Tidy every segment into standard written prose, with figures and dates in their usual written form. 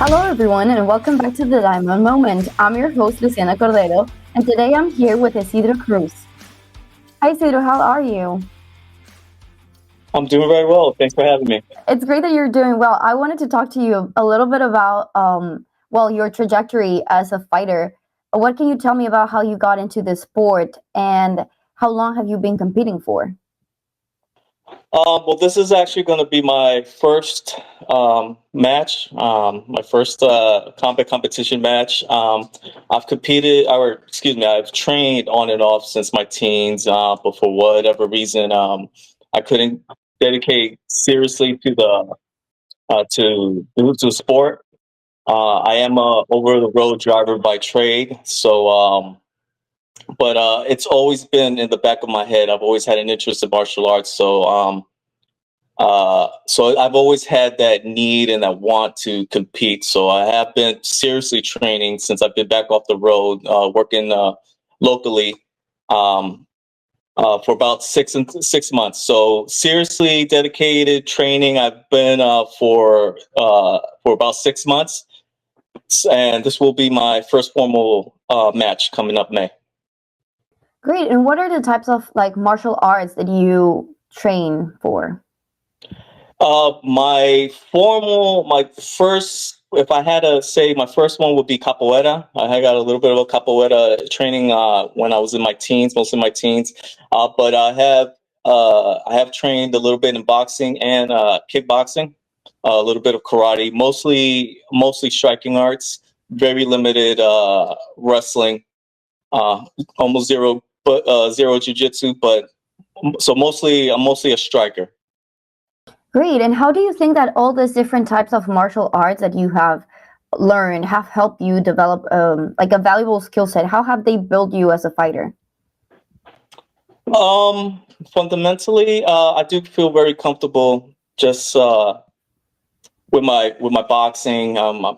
Hello, everyone, and welcome back to the Diamond Moment. I'm your host, Luciana Cordero, and today I'm here with Isidro Cruz. Hi, Isidro, how are you? I'm doing very well. Thanks for having me. It's great that you're doing well. I wanted to talk to you a little bit about, your trajectory as a fighter. What can you tell me about how you got into this sport and how long have you been competing for? Well, this is actually going to be my first match, my first combat competition match. I've competed, or excuse me, I've trained on and off since my teens, but for whatever reason, I couldn't dedicate seriously to the to sport. I am a over the road driver by trade, but it's always been in the back of my head. I've always had an interest in martial arts, so I've always had that need and that want to compete. So I have been seriously training since I've been back off the road, working locally for about 6 months. So seriously dedicated training. I've been for about 6 months, and this will be my first formal match coming up May. Great. And what are the types of martial arts that you train for? My first, if I had to say, my first one would be capoeira. I got a little bit of a capoeira training when I was in my teens, most of my teens. But I have trained a little bit in boxing and kickboxing, a little bit of karate, mostly striking arts, very limited wrestling, uh, almost zero, but zero jujitsu. But so I'm mostly a striker. Great. And how do you think that all these different types of martial arts that you have learned have helped you develop a valuable skill set? How have they built you as a fighter? Fundamentally, I do feel very comfortable just with my boxing. I'm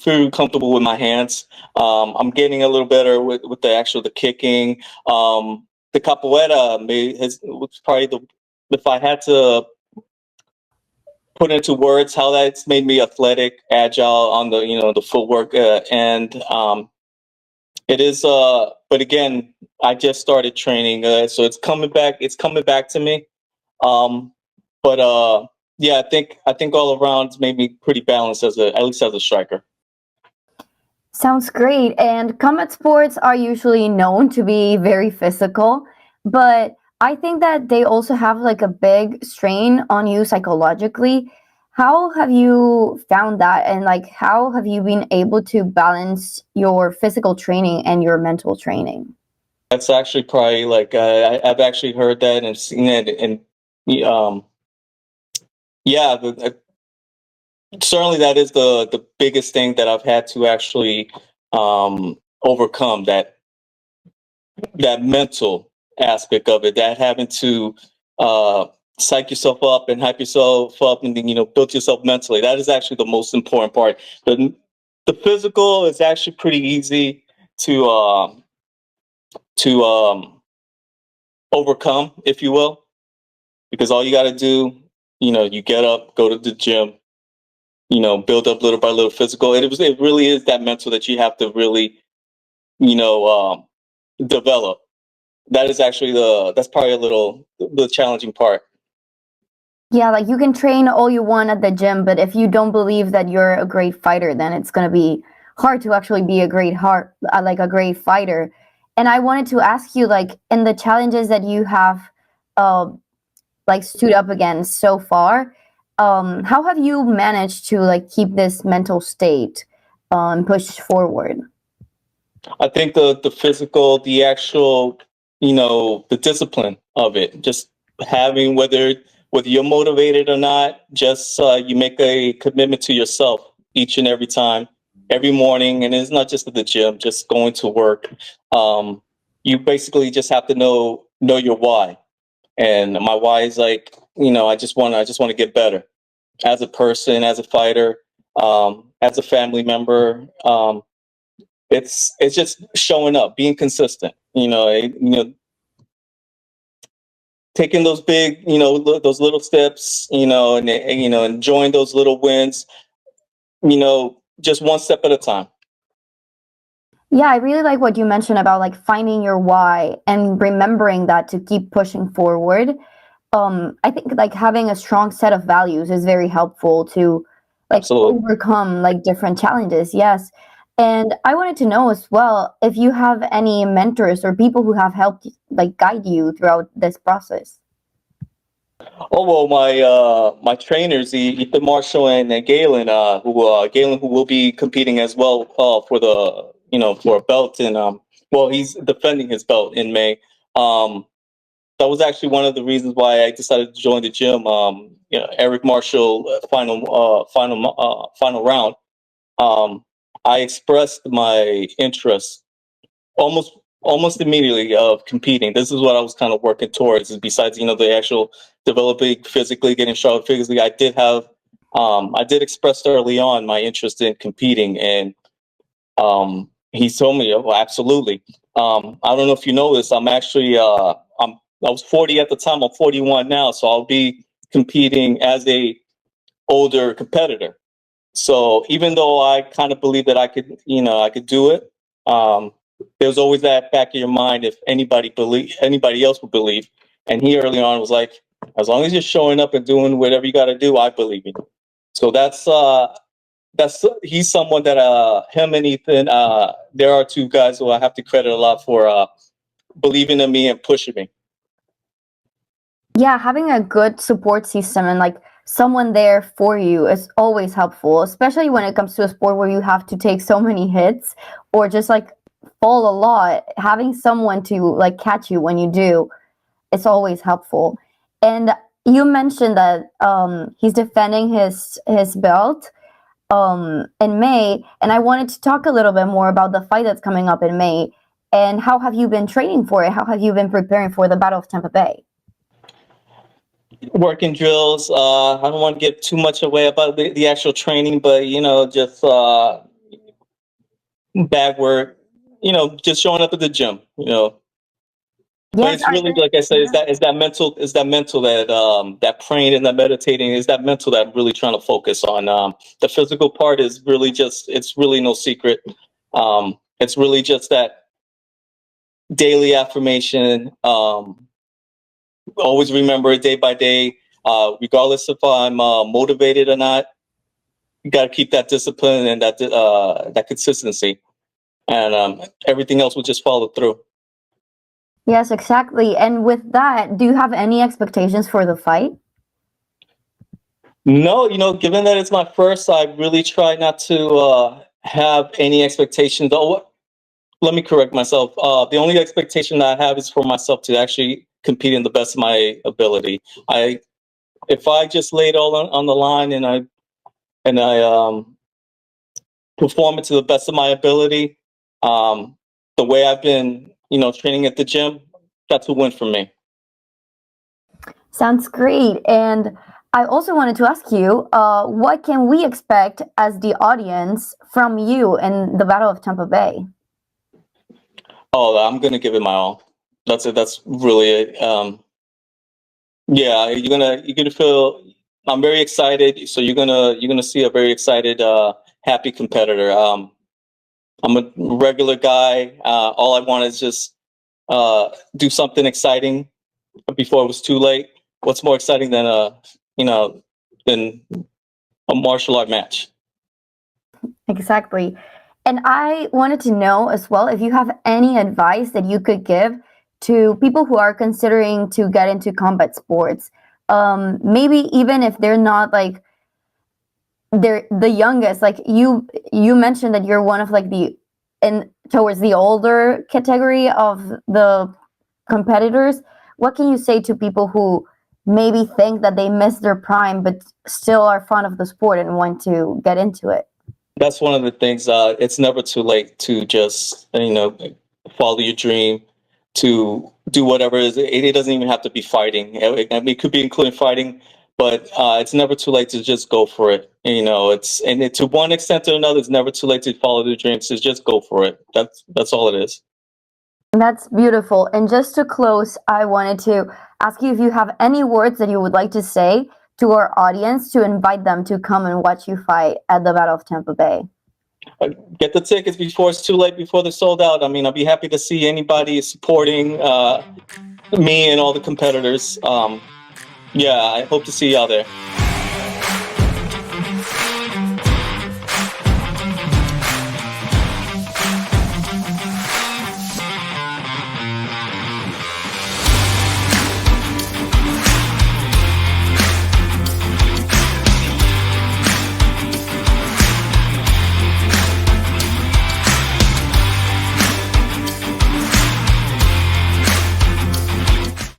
very comfortable with my hands. I'm getting a little better with the kicking. The capoeira was probably the, if I had to put into words how that's made me athletic, agile on the the footwork, and it is, but again, I just started training, so it's coming back. It's coming back to me. Um, but yeah, I think all around it's made me pretty balanced as at least as a striker. Sounds great. And combat sports are usually known to be very physical, but I think that they also have a big strain on you psychologically. How have you found that? And how have you been able to balance your physical training and your mental training? That's actually probably I've actually heard that and seen it, and um, yeah, certainly that is the biggest thing that I've had to actually overcome, that mental aspect of it, that having to uh, psych yourself up and hype yourself up, and then build yourself mentally. That is actually the most important part. The physical is actually pretty easy to to overcome, if you will, because all you got to do, you get up, go to the gym, build up little by little physical. And it really is that mental that you have to really you know develop. That is actually that's probably a little the challenging part. Yeah, like you can train all you want at the gym, but if you don't believe that you're a great fighter, then it's going to be hard to actually be a great fighter. And I wanted to ask you, in the challenges that you have, uh, stood up against so far, how have you managed to keep this mental state, push forward? I think the physical, the actual, the discipline of it, just having whether you're motivated or not, just you make a commitment to yourself each and every time, every morning, and it's not just at the gym, just going to work. Um, you basically just have to know your why, and my why is I just want to get better as a person, as a fighter, as a family member. It's just showing up, being consistent. Taking those big, those little steps, and enjoying those little wins. just one step at a time. Yeah, I really like what you mentioned about like finding your why and remembering that to keep pushing forward. I think like having a strong set of values is very helpful to like Absolutely. overcome like different challenges. Yes. And I wanted to know as well if you have any mentors or people who have helped like guide you throughout this process. Oh well, my trainers, Ethan Marshall and Galen, who will be competing as well for the for a belt, and well, he's defending his belt in May. Um, that was actually one of the reasons why I decided to join the gym. Eric Marshall, final round. I expressed my interest almost almost immediately of competing. This is what I was kind of working towards. Is besides the actual developing physically, getting stronger physically, I did express early on my interest in competing, and he told me, oh, absolutely. I don't know if you know this. I was 40 at the time. I'm 41 now, so I'll be competing as a older competitor. So even though I kind of believe that I could do it, there's always that back of your mind if anybody else would believe. And he early on was like, as long as you're showing up and doing whatever you got to do, I believe in you. So he's someone that him and Ethan, there are two guys who I have to credit a lot for believing in me and pushing me. Yeah, having a good support system and like someone there for you is always helpful, especially when it comes to a sport where you have to take so many hits or just like fall a lot. Having someone to like catch you when you do, it's always helpful. And you mentioned that he's defending his belt in May, and I wanted to talk a little bit more about the fight that's coming up in May. And how have you been training for it? How have you been preparing for the Battle of Tampa Bay? Working drills. I don't want to give too much away about the actual training, but just bag work. Just showing up at the gym. But Yes, it's really, like I said, is that mental that praying and that meditating is that mental that I'm really trying to focus on. The physical part is really it's really no secret. It's really just that daily affirmation. Always remember it day by day, regardless if I'm motivated or not. You got to keep that discipline and that consistency, and everything else will just follow through. yes, exactly. And with that, do you have any expectations for the fight? No, given that it's my first, I really try not to have any expectations. Oh, let me correct myself. The only expectation that I have is for myself to actually compete in the best of my ability. If I just lay it all on the line and I perform it to the best of my ability, the way I've been, training at the gym, that's a win for me. Sounds great. And I also wanted to ask you, what can we expect as the audience from you in the Battle of Tampa Bay? Oh, I'm gonna give it my all. That's it. That's really it. Yeah, you're gonna feel. I'm very excited. So you're gonna see a very excited, happy competitor. I'm a regular guy. All I want is just do something exciting before it was too late. What's more exciting than you know than a martial art match? Exactly. And I wanted to know as well if you have any advice that you could give to people who are considering to get into combat sports. Maybe even if they're not like they're the youngest, like you mentioned that you're one of like the in towards the older category of the competitors. What can you say to people who maybe think that they missed their prime but still are fond of the sport and want to get into it? That's one of the things. It's never too late to just follow your dream, to do whatever it is. It doesn't even have to be fighting. I mean, it could be including fighting, but it's never too late to just go for it. To one extent or another, it's never too late to follow the dreams. So just go for it. That's all it is. That's beautiful. And just to close, I wanted to ask you if you have any words that you would like to say to our audience to invite them to come and watch you fight at the Battle of Tampa Bay? Get the tickets before it's too late, before they're sold out. I mean, I'll be happy to see anybody supporting me and all the competitors. Yeah, I hope to see y'all there.